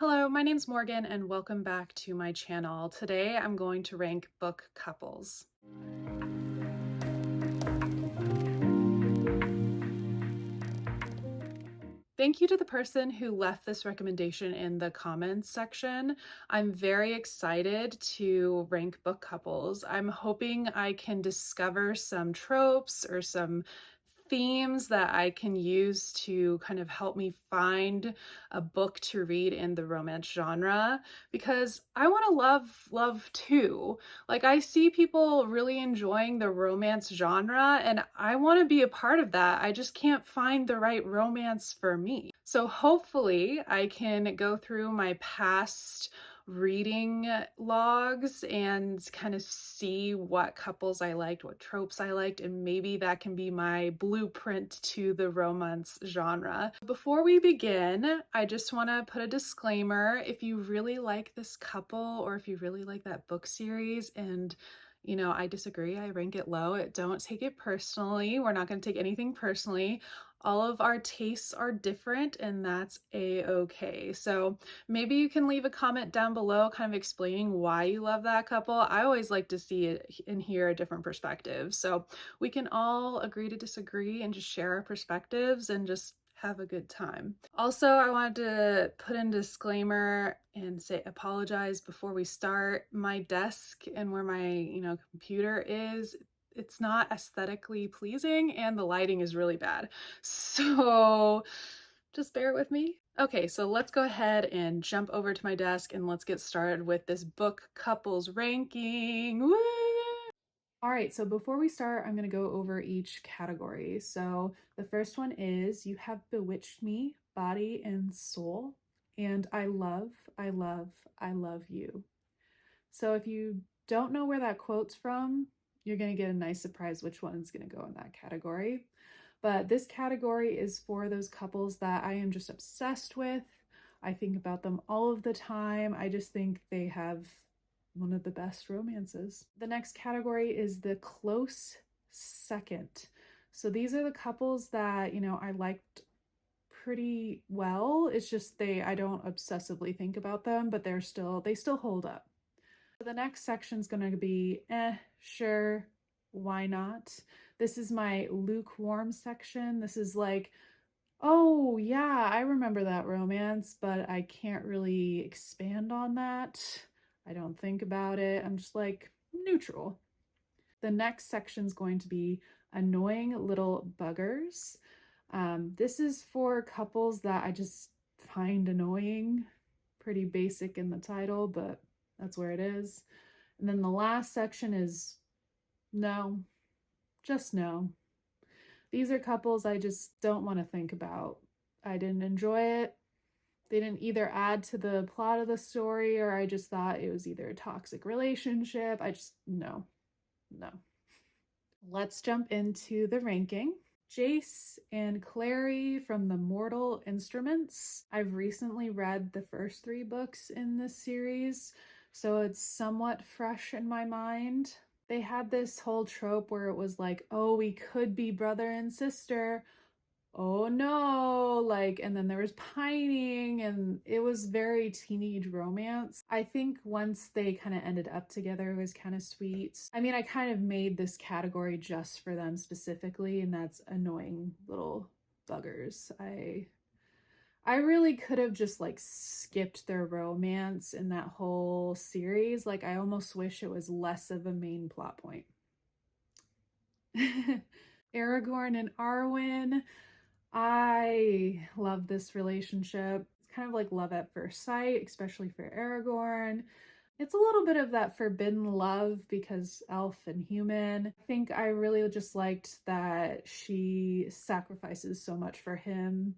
Hello, my name's Morgan and welcome back to my channel. Today I'm going to rank book couples. Thank you to the person who left this recommendation in the comments section. I'm very excited to rank book couples. I'm hoping I can discover some tropes or some themes that I can use to kind of help me find a book to read in the romance genre, because I want to love too. Like, I see people really enjoying the romance genre and I want to be a part of that. I just can't find the right romance for me. So hopefully I can go through my past reading logs and kind of see what couples I liked, what tropes I liked, and maybe that can be my blueprint to the romance genre. Before we begin, I just want to put a disclaimer. If you really like this couple or if you really like that book series and I disagree, I rank it low, don't take it personally. We're not going to take anything personally. All of our tastes are different and that's a-okay. So maybe you can leave a comment down below kind of explaining why you love that couple. I always like to see it and hear a different perspective. So we can all agree to disagree and just share our perspectives and just have a good time. Also, I wanted to put in a disclaimer and say apologize before we start. My desk and where my, computer is, it's not aesthetically pleasing and the lighting is really bad. So just bear with me. Okay, so let's go ahead and jump over to my desk and let's get started with this book couples ranking. Woo! All right, so before we start, I'm going to go over each category. So the first one is You Have Bewitched Me, Body and Soul, and I love, I love you. So if you don't know where that quote's from, you're going to get a nice surprise which one's going to go in that category. But this category is for those couples that I am just obsessed with. I think about them all of the time. I just think they have one of the best romances. The next category is the close second. So these are the couples that, I liked pretty well. It's just I don't obsessively think about them, but they still hold up. The next section is going to be sure, why not? This is my lukewarm section. This is like, oh yeah, I remember that romance, but I can't really expand on that. I don't think about it. I'm just like neutral. The next section is going to be annoying little buggers. This is for couples that I just find annoying. Pretty basic in the title, but that's where it is. And then the last section is no, just no. These are couples I just don't want to think about. I didn't enjoy it. They didn't either add to the plot of the story or I just thought it was either a toxic relationship. No. Let's jump into the ranking. Jace and Clary from the Mortal Instruments. I've recently read the first 3 books in this series, so it's somewhat fresh in my mind. They had this whole trope where it was like, oh, we could be brother and sister. Oh no, like, and then there was pining and it was very teenage romance. I think once they kind of ended up together, it was kind of sweet. I mean, I kind of made this category just for them specifically, and that's annoying little buggers. I really could have just like skipped their romance in that whole series. Like, I almost wish it was less of a main plot point. Aragorn and Arwen. I love this relationship. It's kind of like love at first sight, especially for Aragorn. It's a little bit of that forbidden love because elf and human. I think I really just liked that she sacrifices so much for him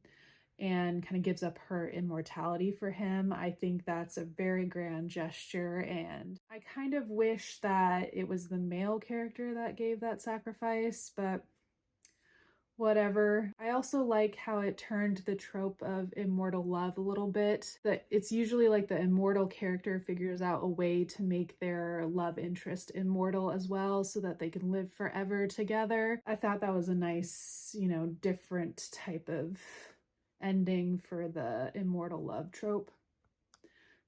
and kind of gives up her immortality for him. I think that's a very grand gesture, and I kind of wish that it was the male character that gave that sacrifice, but whatever. I also like how it turned the trope of immortal love a little bit. That it's usually like the immortal character figures out a way to make their love interest immortal as well so that they can live forever together. I thought that was a nice, different type of ending for the immortal love trope.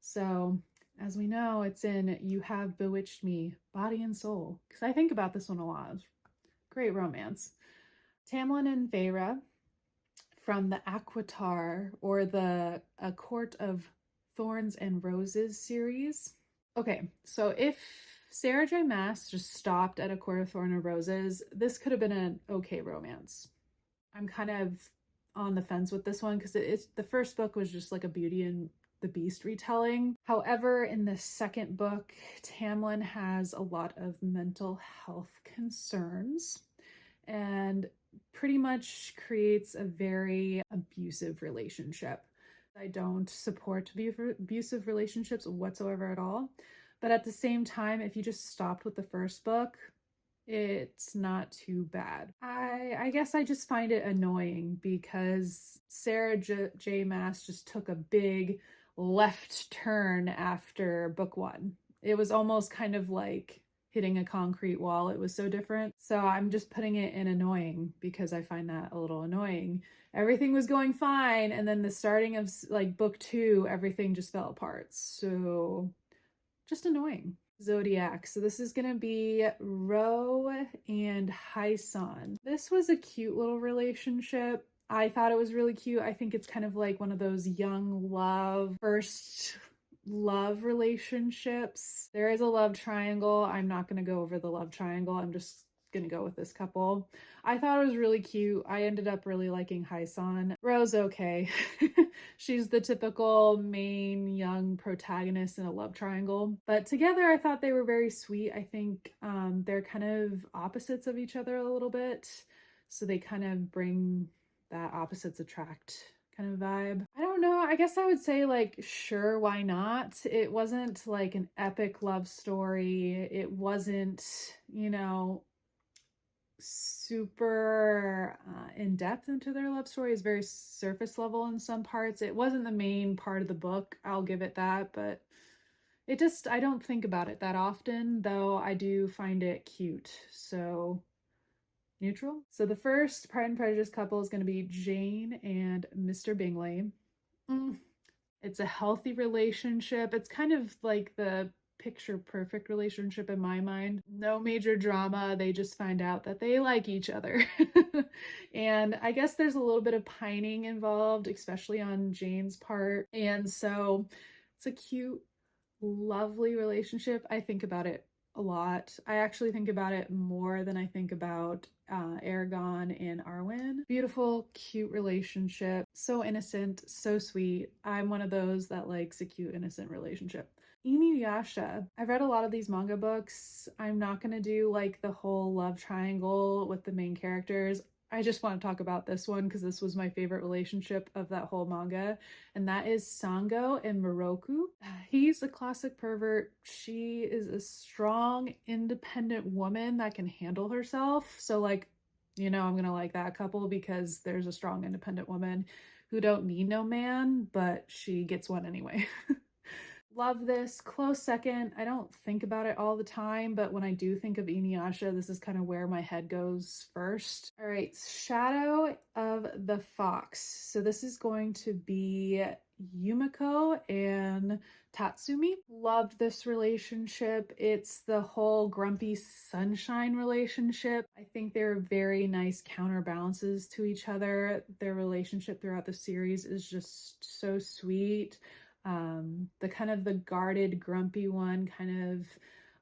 So, as we know, it's in You Have Bewitched Me, Body and Soul, because I think about this one a lot. Great romance. Tamlin and Feyre from the Aquitar or the A Court of Thorns and Roses series. Okay, so if Sarah J. Maas just stopped at A Court of Thorns and Roses, this could have been an okay romance. I'm kind of on the fence with this one because it's the first book was just like a Beauty and the Beast retelling. However, in the second book, Tamlin has a lot of mental health concerns and pretty much creates a very abusive relationship. I don't support abusive relationships whatsoever at all. But at the same time, if you just stopped with the first book, it's not too bad. I guess I just find it annoying because Sarah J. Maas just took a big left turn after book one. It was almost kind of like hitting a concrete wall. It was so different. So I'm just putting it in annoying because I find that a little annoying. Everything was going fine, and then the starting of like book two, everything just fell apart. So just annoying. Zodiac. So this is going to be Ro and Hyson. This was a cute little relationship. I thought it was really cute. I think it's kind of like one of those young love, first love relationships. There is a love triangle. I'm not going to go over the love triangle. I'm just gonna go with this couple. I thought it was really cute. I ended up really liking Hyson. Rose okay. She's the typical main young protagonist in a love triangle. But together I thought they were very sweet. I think they're kind of opposites of each other a little bit. So they kind of bring that opposites attract kind of vibe. I don't know. I guess I would say like, sure, why not? It wasn't like an epic love story. It wasn't, you know, super in depth into their love story. Is very surface level in some parts. It wasn't the main part of the book, I'll give it that, but it just, I don't think about it that often, though I do find it cute. So neutral. So the first Pride and Prejudice couple is going to be Jane and Mr. Bingley. It's a healthy relationship. It's kind of like the picture perfect relationship in my mind. No major drama. They just find out that they like each other. And I guess there's a little bit of pining involved, especially on Jane's part. And so it's a cute, lovely relationship. I think about it a lot. I actually think about it more than I think about Aragon and Arwen. Beautiful, cute relationship. So innocent, so sweet. I'm one of those that likes a cute, innocent relationship. Inuyasha. I've read a lot of these manga books. I'm not going to do like the whole love triangle with the main characters. I just want to talk about this one because this was my favorite relationship of that whole manga, and that is Sango and Moroku. He's a classic pervert. She is a strong, independent woman that can handle herself. So, like, you know, I'm gonna like that couple because there's a strong, independent woman who don't need no man, but she gets one anyway. Love this. Close second. I don't think about it all the time, but when I do think of Inuyasha, this is kind of where my head goes first. All right, Shadow of the Fox. So this is going to be Yumiko and Tatsumi. Loved this relationship. It's the whole grumpy sunshine relationship. I think they're very nice counterbalances to each other. Their relationship throughout the series is just so sweet. The kind of the guarded, grumpy one kind of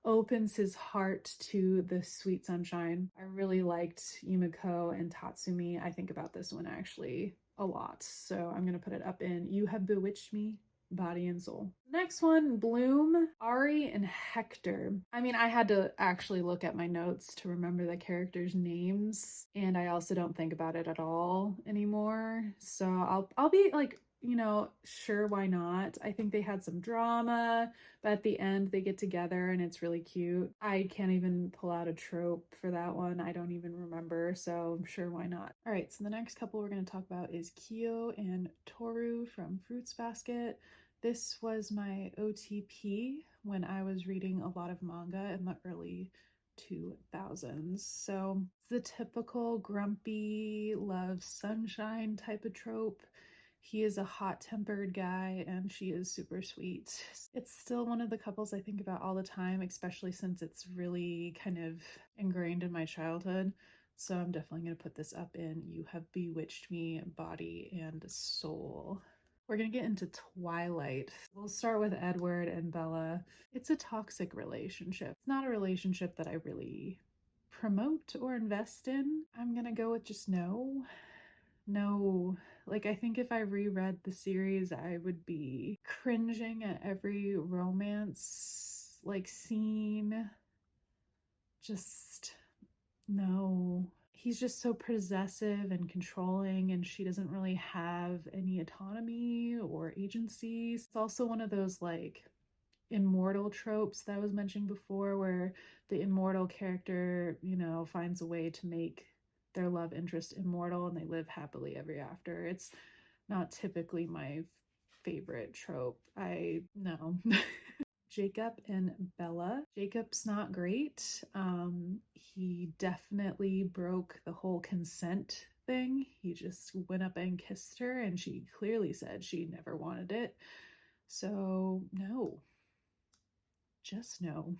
opens his heart to the sweet sunshine. I really liked Yumiko and Tatsumi. I think about this one actually a lot. So I'm going to put it up in You Have Bewitched Me, Body and Soul. Next one, Bloom, Ari, and Hector. I mean, I had to actually look at my notes to remember the characters' names, and I also don't think about it at all anymore. So I'll be like, you know, sure, why not? I think they had some drama, but at the end they get together and it's really cute. I can't even pull out a trope for that one. I don't even remember, so I'm sure, why not? All right, so the next couple we're going to talk about is Kyo and Toru from Fruits Basket. This was my OTP when I was reading a lot of manga in the early 2000s. So it's the typical grumpy love sunshine type of trope. He is a hot-tempered guy and she is super sweet. It's still one of the couples I think about all the time, especially since it's really kind of ingrained in my childhood. So I'm definitely going to put this up in You Have Bewitched Me, Body and Soul. We're going to get into Twilight. We'll start with Edward and Bella. It's a toxic relationship. It's not a relationship that I really promote or invest in. I'm going to go with just no. No. Like, I think if I reread the series, I would be cringing at every romance, like, scene. Just no. He's just so possessive and controlling, and she doesn't really have any autonomy or agency. It's also one of those, like, immortal tropes that I was mentioning before, where the immortal character, you know, finds a way to make their love interest immortal and they live happily ever after. It's not typically my favorite trope. No. Jacob and Bella. Jacob's not great. He definitely broke the whole consent thing. He just went up and kissed her, and she clearly said she never wanted it. So, no. Just no.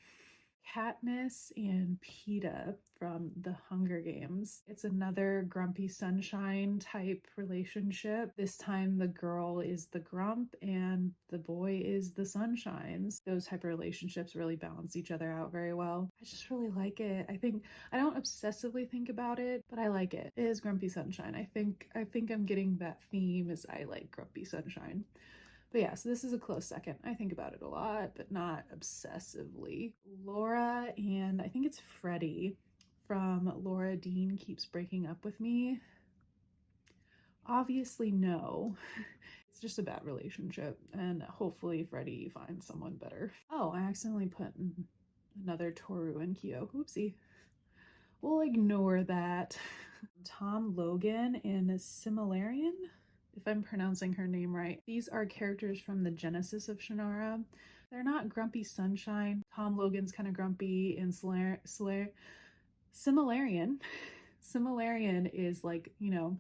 Katniss and Peeta from the Hunger Games. It's another grumpy sunshine type relationship. This time the girl is the grump and the boy is the sunshines. Those type of relationships really balance each other out very well. I just really like it. I don't obsessively think about it, but I like it. It is grumpy sunshine. I think I'm getting that theme as I like grumpy sunshine. But yeah, so this is a close second. I think about it a lot, but not obsessively. Laura and I think it's Freddie from Laura Dean Keeps Breaking Up With Me. Obviously, no. It's just a bad relationship, and hopefully Freddie finds someone better. Oh, I accidentally put another Toru and Kyo. Oopsie. We'll ignore that. Tom Logan and Similarian, if I'm pronouncing her name right. These are characters from the Genesis of Shannara. They're not grumpy sunshine. Tom Logan's kind of grumpy, and Similarian. Similarian is like, you know,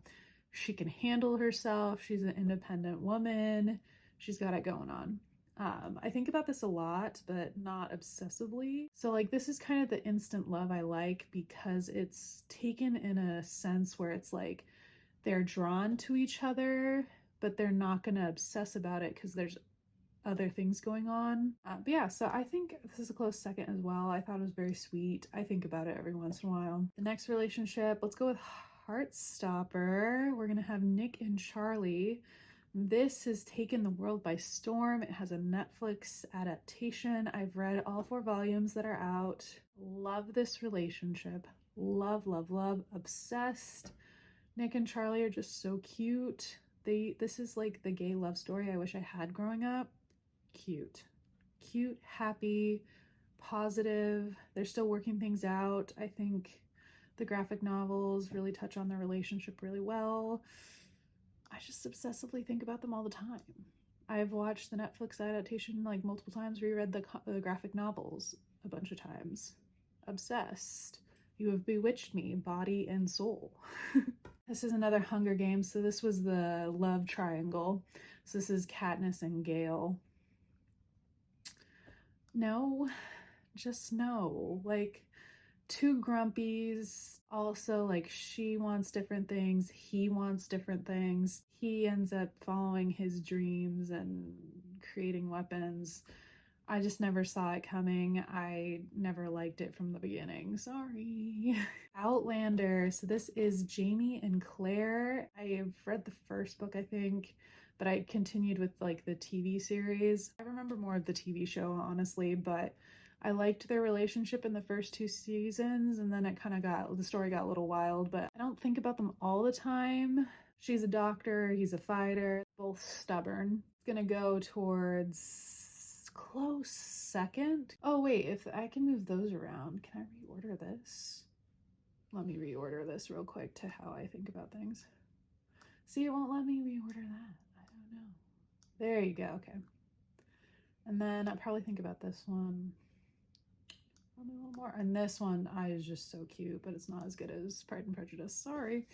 she can handle herself. She's an independent woman. She's got it going on. I think about this a lot, but not obsessively. So like this is kind of the instant love I like because it's taken in a sense where it's like they're drawn to each other, but they're not going to obsess about it because there's other things going on. But yeah, so I think this is a close second as well. I thought it was very sweet. I think about it every once in a while. The next relationship, let's go with Heartstopper. We're going to have Nick and Charlie. This has taken the world by storm. It has a Netflix adaptation. I've read all 4 volumes that are out. Love this relationship. Love, love, love. Obsessed. Nick and Charlie are just so cute. This is like the gay love story I wish I had growing up. Cute. Cute, happy, positive. They're still working things out. I think the graphic novels really touch on their relationship really well. I just obsessively think about them all the time. I've watched the Netflix adaptation like multiple times, reread the graphic novels a bunch of times. Obsessed. You Have Bewitched Me, Body and Soul. This is another Hunger Games. So this was the love triangle. So this is Katniss and Gale. No, just no. Like, 2 grumpies. Also, like, she wants different things, he wants different things. He ends up following his dreams and creating weapons. I just never saw it coming. I never liked it from the beginning. Sorry. Outlander. So this is Jamie and Claire. I've read the first book, I think, but I continued with like the TV series. I remember more of the TV show, honestly, but I liked their relationship in the first 2 seasons, and then the story got a little wild, but I don't think about them all the time. She's a doctor, he's a fighter, both stubborn. It's gonna go towards close second. Oh wait, if I can move those around, can I reorder this? Let me reorder this real quick to how I think about things. See, it won't let me reorder that. I don't know. There you go, okay. And then I'll probably think about this one. I'll do a little more. And this one is just so cute, but it's not as good as Pride and Prejudice. Sorry.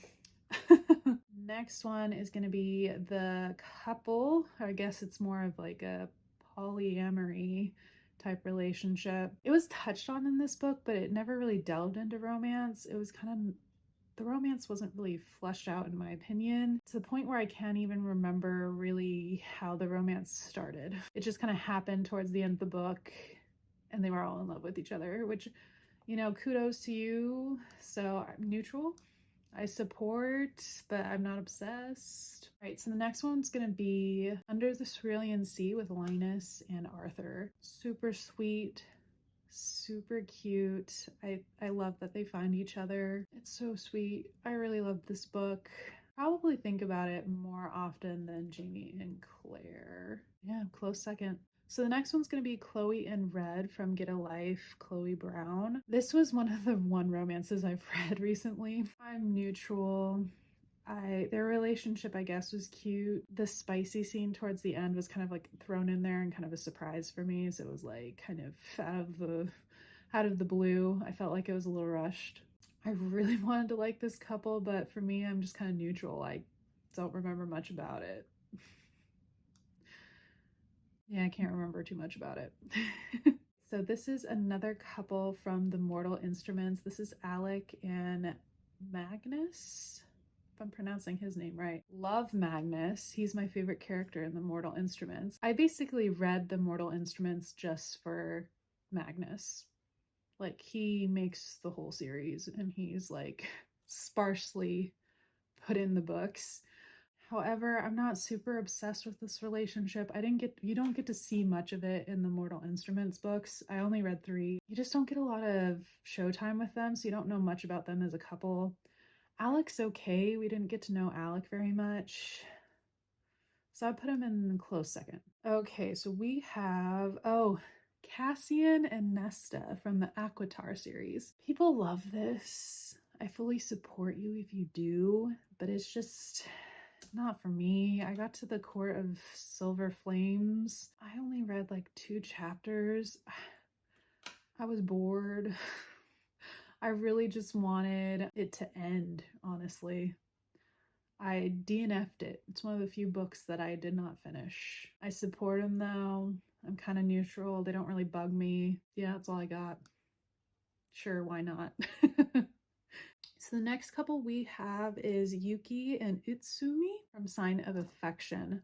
Next one is going to be the couple. I guess it's more of like a polyamory type relationship. It was touched on in this book, but it never really delved into romance. It was kind of, the romance wasn't really fleshed out in my opinion, to the point where I can't even remember really how the romance started. It just kind of happened towards the end of the book and they were all in love with each other, which, you know, kudos to you. So I'm neutral. I support, but I'm not obsessed. All right, so the next one's gonna be Under the Cerulean Sea with Linus and Arthur. Super sweet, super cute. I love that they find each other. It's so sweet. I really love this book. Probably think about it more often than Jamie and Claire. Yeah, close second. So the next one's going to be Chloe and Red from Get a Life, Chloe Brown. This was one of the romances I've read recently. I'm neutral. Their relationship, I guess, was cute. The spicy scene towards the end was kind of like thrown in there and kind of a surprise for me. So it was like kind of out of the blue. I felt like it was a little rushed. I really wanted to like this couple, but for me, I'm just kind of neutral. I don't remember much about it. Yeah, I can't remember too much about it. So this is another couple from the Mortal Instruments. This is Alec and Magnus, if I'm pronouncing his name right. Love Magnus. He's my favorite character in the Mortal Instruments. I basically read the Mortal Instruments just for Magnus. Like, he makes the whole series and he's like sparsely put in the books. However, I'm not super obsessed with this relationship. You don't get to see much of it in the Mortal Instruments books. I only read 3. You just don't get a lot of showtime with them, so you don't know much about them as a couple. Alec's okay. We didn't get to know Alec very much. So I put him in close second. Okay, so we have, Cassian and Nesta from the Aquitar series. People love this. I fully support you if you do, but it's just not for me. I got to the Court of Silver Flames. I only read like 2 chapters. I was bored. I really just wanted it to end, honestly. I DNF'd it. It's one of the few books that I did not finish. I support them though. I'm kind of neutral. They don't really bug me. Yeah, that's all I got. Sure, why not? So the next couple we have is Yuki and Utsumi from Sign of Affection.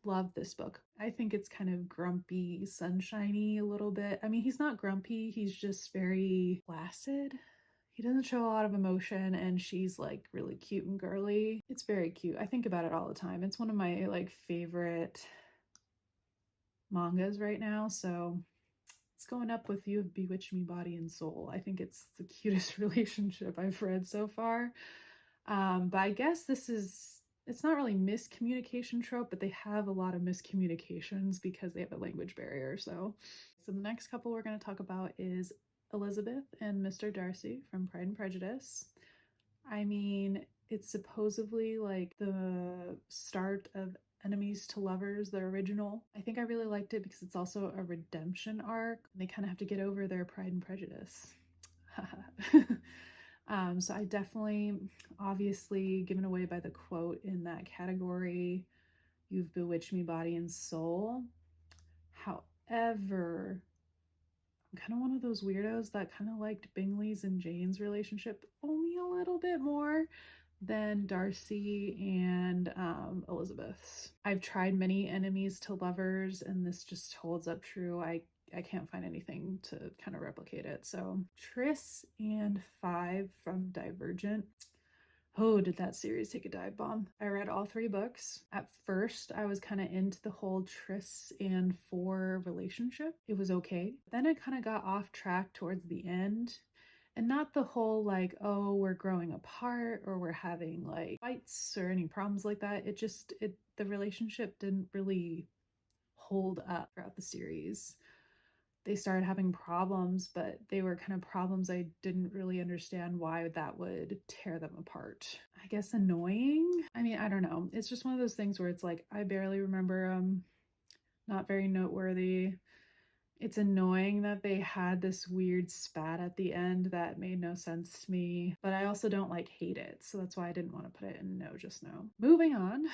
Love this book. I think it's kind of grumpy, sunshiny a little bit. I mean, he's not grumpy. He's just very placid. He doesn't show a lot of emotion, and she's like really cute and girly. It's very cute. I think about it all the time. It's one of my like favorite mangas right now, so it's going up with You Have Bewitched Me Body and Soul. I think it's the cutest relationship I've read so far. But I guess it's not really miscommunication trope, but they have a lot of miscommunications because they have a language barrier. So the next couple we're going to talk about is Elizabeth and Mr. Darcy from Pride and Prejudice. I mean, it's supposedly like the start of Enemies to Lovers, the original. I think I really liked it because it's also a redemption arc. They kind of have to get over their Pride and Prejudice. So I definitely, obviously, given away by the quote in that category, You've Bewitched Me Body and Soul. However, I'm kind of one of those weirdos that kind of liked Bingley's and Jane's relationship only a little bit more than Darcy and Elizabeth's. I've tried many Enemies to Lovers, and this just holds up true. I can't find anything to kind of replicate it. So Tris and Five from Divergent. Oh, did that series take a dive bomb? I read all 3 books. At first, I was kind of into the whole Tris and Four relationship. It was okay. Then it kind of got off track towards the end. And not the whole like, oh, we're growing apart or we're having like fights or any problems like that. The relationship didn't really hold up throughout the series. They started having problems, but they were kind of problems I didn't really understand why that would tear them apart. I guess annoying. I mean, I don't know. It's just one of those things where it's like, I barely remember them. Not very noteworthy. It's annoying that they had this weird spat at the end that made no sense to me, but I also don't like hate it, so that's why I didn't want to put it in no just no. Moving on.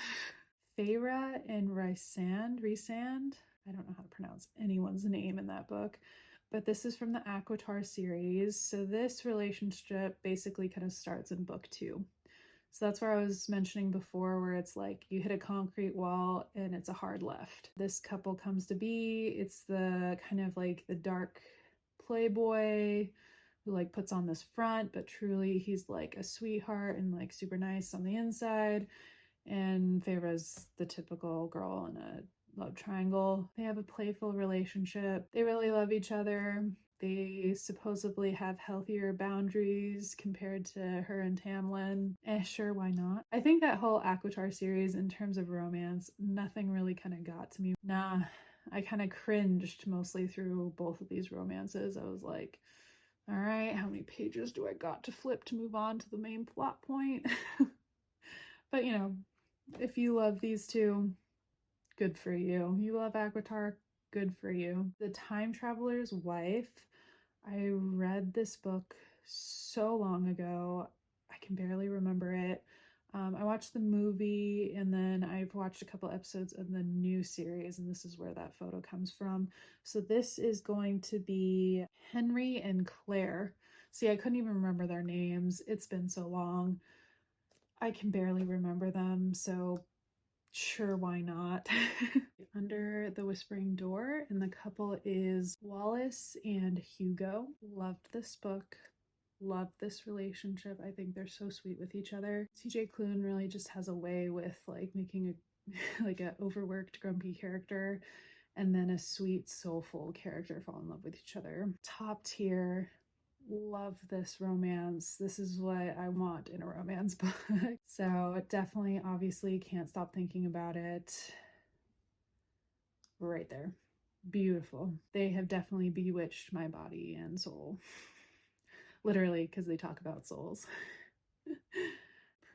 Feyre and Rhysand. I don't know how to pronounce anyone's name in that book, but this is from the Aquatar series. So this relationship basically kind of starts in book 2. So that's where I was mentioning before, where it's like you hit a concrete wall and it's a hard left. This couple comes to be. It's the kind of like the dark playboy who like puts on this front, but truly he's like a sweetheart and like super nice on the inside. And Feyre's the typical girl in a love triangle. They have a playful relationship. They really love each other. They supposedly have healthier boundaries compared to her and Tamlin. Sure, why not? I think that whole Aquatar series, in terms of romance, nothing really kind of got to me. Nah, I kind of cringed mostly through both of these romances. I was like, all right, how many pages do I got to flip to move on to the main plot point? But you know, if you love these two, good for you. You love Aquatar, good for you. The Time Traveler's Wife. I read this book so long ago. I can barely remember it. I watched the movie and then I've watched a couple episodes of the new series, and this is where that photo comes from. So this is going to be Henry and Claire. See, I couldn't even remember their names. It's been so long. I can barely remember them, so sure, why not? Under the Whispering Door, and the couple is Wallace and Hugo. Loved this book. Loved this relationship. I think they're so sweet with each other. CJ Clune really just has a way with like making a like a overworked, grumpy character and then a sweet, soulful character fall in love with each other. Top tier. Love this romance. This is what I want in a romance book. So definitely, obviously, can't stop thinking about it. Right there. Beautiful. They have definitely bewitched my body and soul. Literally, because they talk about souls.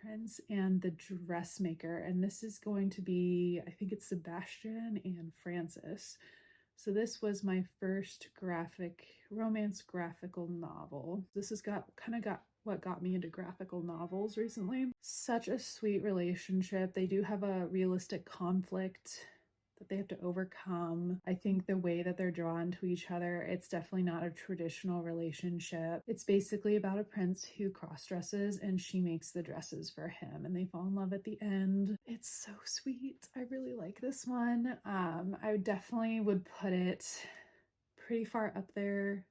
Prince and the Dressmaker. And this is going to be, I think it's Sebastian and Francis. So this was my first romance graphical novel. This has got what got me into graphical novels recently. Such a sweet relationship. They do have a realistic conflict that they have to overcome. I think the way that they're drawn to each other, it's definitely not a traditional relationship. It's basically about a prince who cross-dresses and she makes the dresses for him and they fall in love at the end. It's so sweet. I really like this one. I definitely would put it pretty far up there.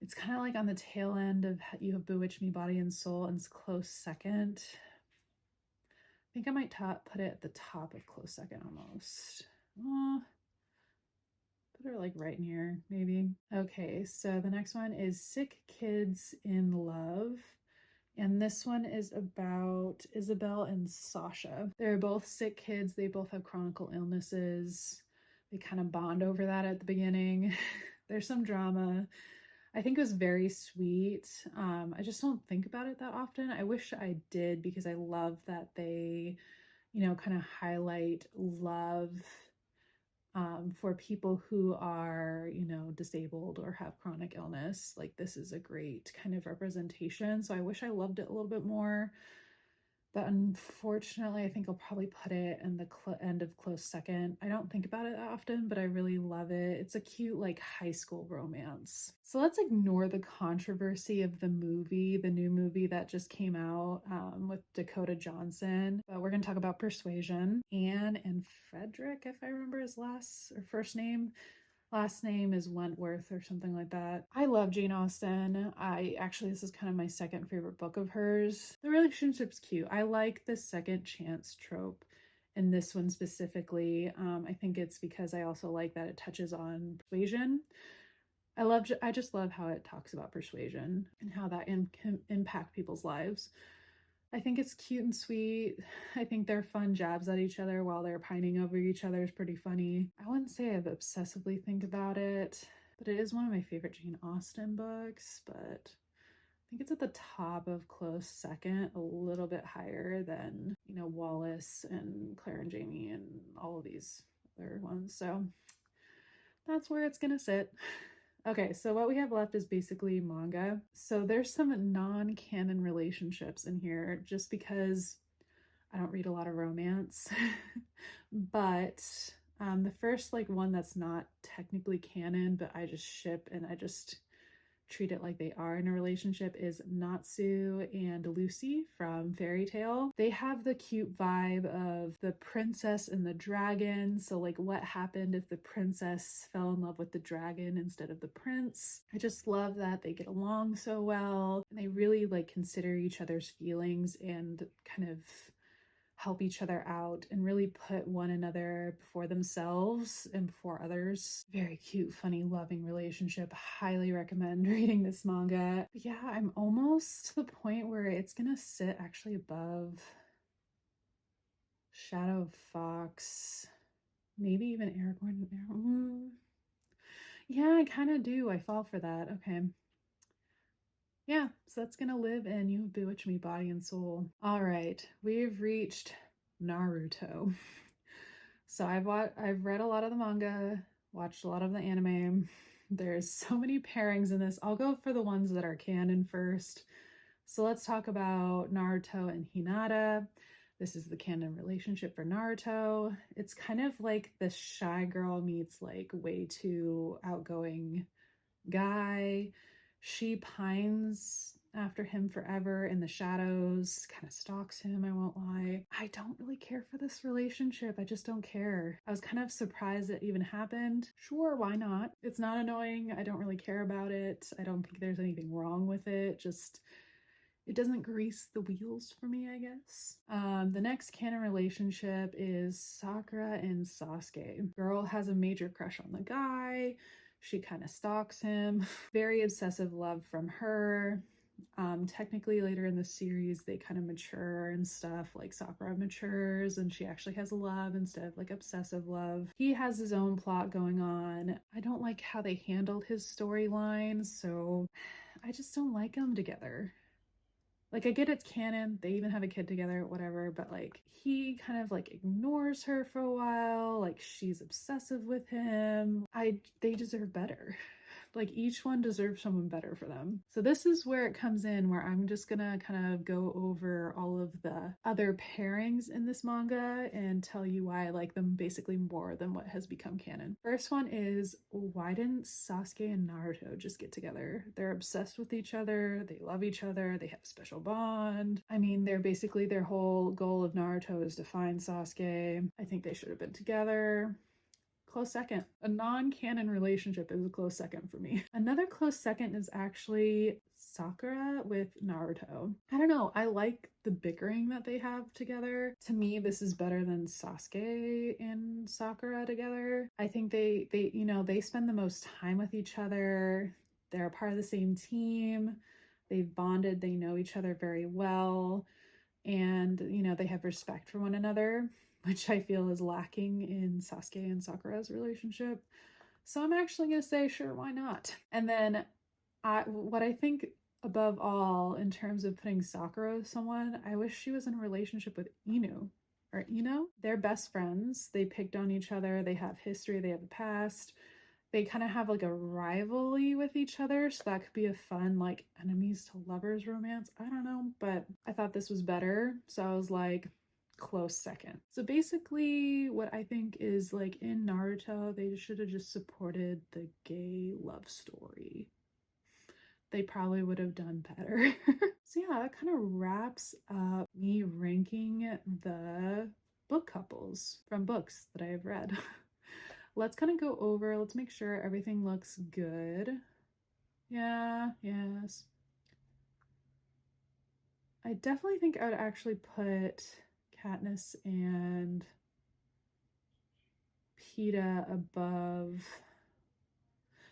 It's kind of like on the tail end of You Have Bewitched Me Body and Soul, and it's close second. I think I might put it at the top of close second almost. Put her like right in here, maybe. Okay, so the next one is Sick Kids in Love. And this one is about Isabel and Sasha. They're both sick kids. They both have chronic illnesses. They kind of bond over that at the beginning. There's some drama. I think it was very sweet. I just don't think about it that often. I wish I did, because I love that they, kind of highlight love for people who are, disabled or have chronic illness. Like, this is a great kind of representation. So I wish I loved it a little bit more. But unfortunately, I think I'll probably put it in the end of close second. I don't think about it that often, but I really love it. It's a cute, like, high school romance. So let's ignore the controversy of the new movie that just came out with Dakota Johnson. But we're going to talk about Persuasion. Anne and Frederick, if I remember his first name. Last name is Wentworth or something like that. I love Jane Austen. This is kind of my second favorite book of hers. The relationship's cute. I like the second chance trope in this one specifically. I think it's because I also like that it touches on persuasion. I just love how it talks about persuasion and how that can impact people's lives. I think it's cute and sweet. I think their fun jabs at each other while they're pining over each other is pretty funny. I wouldn't say I've obsessively think about it, but it is one of my favorite Jane Austen books, but I think it's at the top of close second, a little bit higher than, Wallace and Claire and Jamie and all of these other ones. So That's where it's gonna sit. Okay, so what we have left is basically manga. So there's some non-canon relationships in here just because I don't read a lot of romance. But the first like one that's not technically canon, but I just ship and I just treat it like they are in a relationship is Natsu and Lucy from Fairy Tale. They have the cute vibe of the princess and the dragon. So like what happened if the princess fell in love with the dragon instead of the prince? I just love that they get along so well and they really like consider each other's feelings and kind of help each other out and really put one another before themselves and before others. Very cute, funny, loving relationship. Highly recommend reading this manga. But yeah, I'm almost to the point where it's gonna sit actually above Shadow of Fox, maybe even Aragorn. Yeah, I kind of do. I fall for that. Okay. Yeah, so that's gonna live in You Bewitch Me Body and Soul. All right, we've reached Naruto. So I've read a lot of the manga, watched a lot of the anime. There's so many pairings in this. I'll go for the ones that are canon first. So let's talk about Naruto and Hinata. This is the canon relationship for Naruto. It's kind of like the shy girl meets like way too outgoing guy. She pines after him forever in the shadows, kind of stalks him, I won't lie. I don't really care for this relationship. I just don't care. I was kind of surprised it even happened. Sure, why not? It's not annoying. I don't really care about it. I don't think there's anything wrong with it. Just it doesn't grease the wheels for me, I guess. The next canon relationship is Sakura and Sasuke. Girl has a major crush on the guy. She kind of stalks him. Very obsessive love from her. Technically later in the series they kind of mature and stuff, like Sakura matures and she actually has love instead of like obsessive love. He has his own plot going on. I don't like how they handled his storyline, so I just don't like them together. Like, I get it's canon, they even have a kid together, whatever, but like, he kind of like ignores her for a while, like, she's obsessive with him. They deserve better. Like, each one deserves someone better for them. So this is where it comes in, where I'm just gonna kind of go over all of the other pairings in this manga and tell you why I like them basically more than what has become canon. First one is, why didn't Sasuke and Naruto just get together? They're obsessed with each other, they love each other, they have a special bond. I mean, they're basically, their whole goal of Naruto is to find Sasuke. I think they should have been together. Close second. A non-canon relationship is a close second for me. Another close second is actually Sakura with Naruto. I don't know, I like the bickering that they have together. To me, this is better than Sasuke and Sakura together. I think they spend the most time with each other. They're a part of the same team. They've bonded, they know each other very well, and they have respect for one another, which I feel is lacking in Sasuke and Sakura's relationship. So I'm actually going to say, sure, why not? And then what I think above all in terms of putting Sakura with someone, I wish she was in a relationship with Inu or Ino. They're best friends. They picked on each other. They have history. They have a past. They kind of have like a rivalry with each other, so that could be a fun like enemies to lovers romance. I don't know, but I thought this was better, so I was like, close second. So basically what I think is, like, in Naruto they should have just supported the gay love story. They probably would have done better. So yeah, that kind of wraps up me ranking the book couples from books that I have read. Let's kind of go over, let's make sure everything looks good. Yeah, yes. I definitely think I would actually put Katniss and Peeta above.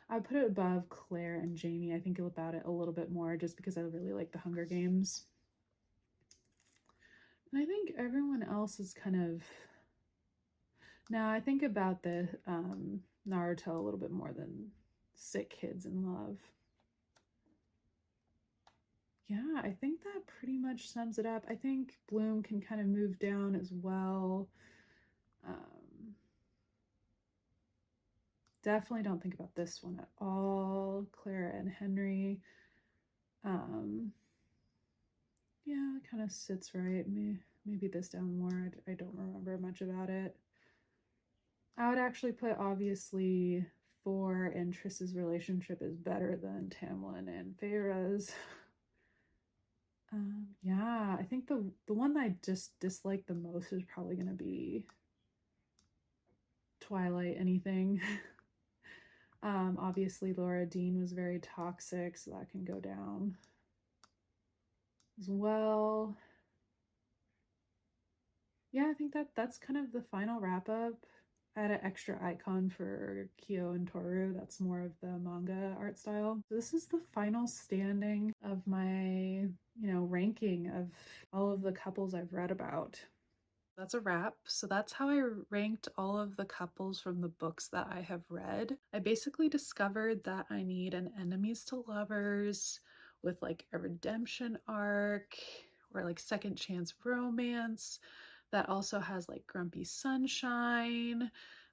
I would put it above Claire and Jamie. I think about it a little bit more just because I really like the Hunger Games. And I think everyone else is kind of. Now I think about the Naruto a little bit more than Sick Kids in Love. Yeah, I think that pretty much sums it up. I think Bloom can kind of move down as well. Definitely don't think about this one at all. Clara and Henry. Yeah, it kind of sits right. Maybe this down more. I don't remember much about it. I would actually put, obviously, Thor and Triss's relationship is better than Tamlin and Feyre's. Yeah, I think the one that I just dislike the most is probably gonna be Twilight anything. Obviously Laura Dean was very toxic, so that can go down as well. Yeah, I think that's kind of the final wrap up. I had an extra icon for Kyo and Toru. That's more of the manga art style. So this is the final standing of my, ranking of all of the couples I've read about. That's a wrap. So that's how I ranked all of the couples from the books that I have read. I basically discovered that I need an enemies to lovers with like a redemption arc or like second chance romance that also has like grumpy sunshine,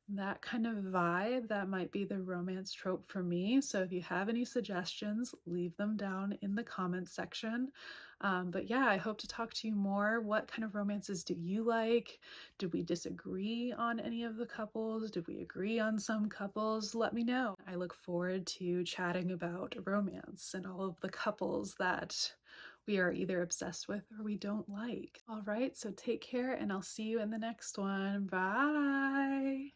that kind of vibe. That might be the romance trope for me. So if you have any suggestions, leave them down in the comments section. But yeah, I hope to talk to you more. What kind of romances do you like? Did we disagree on any of the couples? Did we agree on some couples? Let me know. I look forward to chatting about romance and all of the couples that we are either obsessed with or we don't like. All right, so take care and I'll see you in the next one. Bye.